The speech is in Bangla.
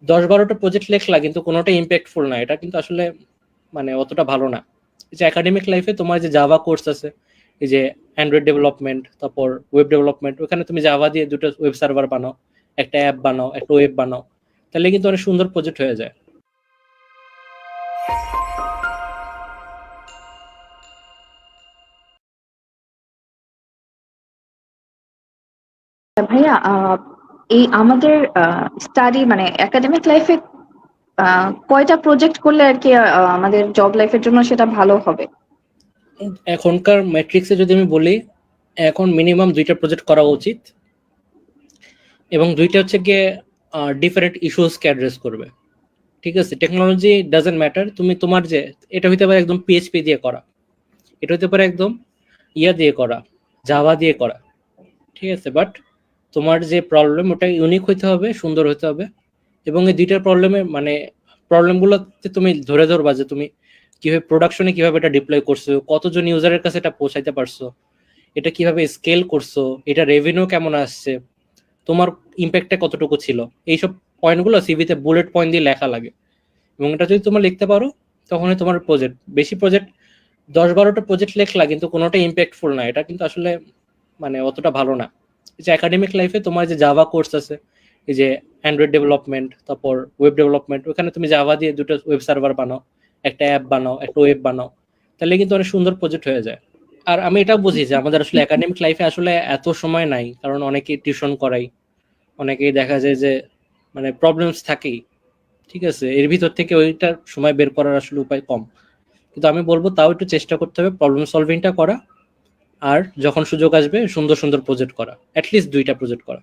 10-12টা প্রজেক্ট লেখলা কিন্তু কোনোটা ইম্প্যাক্টফুল না, এটা কিন্তু আসলে মানে অতটা ভালো না। এই যে একাডেমিক লাইফে তোমার যে জাভা কোর্স আছে, এই যে অ্যান্ড্রয়েড ডেভেলপমেন্ট, তারপর ওয়েব ডেভেলপমেন্ট, ওখানে তুমি জাভা দিয়ে দুটো ওয়েব সার্ভার বানাও, একটা অ্যাপ বানাও, একটা ওয়েব বানাও, তাহলে কিন্তু অনেক সুন্দর প্রজেক্ট হয়ে যায়। ভাইয়া, এই আমাদের স্টাডি মানে একাডেমিক লাইফে কয়টা প্রজেক্ট করলে আর কি আমাদের জব লাইফের জন্য সেটা ভালো হবে? এখনকার ম্যাট্রিক্সে যদি আমি বলি, এখন মিনিমাম 2টা প্রজেক্ট করা উচিত, এবং 2টা হচ্ছে গিয়ে ডিফারেন্ট ইস্যুসকে অ্যাড্রেস করবে। ঠিক আছে, টেকনোলজি ডাজেন্ট ম্যাটার, তুমি তোমার যে এটা হইতে পারে একদম পিএইচপি দিয়ে করা, এটা হতে পারে একদম ইয়া দিয়ে করা, জাভা দিয়ে করা, ঠিক আছে, বাট তোমার যে প্রবলেম ওটা ইউনিক হইতে হবে, সুন্দর হতে হবে। এবং এই 2টার প্রবলেমে মানে প্রবলেমগুলোতে তুমি ধরে ধরবা যে তুমি কিভাবে প্রোডাকশনে কিভাবে এটা ডিপ্লয় করছো, কতজন ইউজারের কাছে এটা পৌঁছাইতে পারছো, এটা কিভাবে স্কেল করছো, এটা রেভিনিউ কেমন আসছে, তোমার ইম্প্যাক্টটা কতটুকু ছিল, এইসব পয়েন্টগুলো সিভিতে বুলেট পয়েন্ট দিয়ে লেখা লাগে। এবং এটা যদি তোমরা লিখতে পারো, তখনই তোমার প্রজেক্ট, বেশি প্রজেক্ট 10-12টা প্রজেক্ট লেখলা কিন্তু কোনোটা ইম্প্যাক্টফুল না, এটা কিন্তু আসলে মানে অতটা ভালো না। এই যে একাডেমিক লাইফে তোমার যে জাভা কোর্স আছে, এই যে অ্যান্ড্রয়েড ডেভেলপমেন্ট, তারপর ওয়েব ডেভেলপমেন্ট, ওখানে তুমি জাভা দিয়ে দুটো ওয়েব সার্ভার বানাও, একটা অ্যাপ বানাও, একটা ওয়েব বানাও, তাহলে কিন্তু অনেক সুন্দর প্রজেক্ট হয়ে যায়। আর আমি এটা বুঝি যে আমাদের আসলে একাডেমিক লাইফে আসলে এত সময় নাই, কারণ অনেকে টিউশন করাই, অনেকেই দেখা যায় যে মানে প্রবলেমস থাকেই। ঠিক আছে, এর ভিতর থেকে ওইটা সময় বের করার আসলে উপায় কম। কিন্তু আমি বলবো তাও একটু চেষ্টা করতে হবে প্রবলেম সলভিংটা করা, আর যখন সুযোগ আসবে সুন্দর সুন্দর প্রজেক্ট করা, অ্যাটলিস্ট 2টা প্রজেক্ট করা।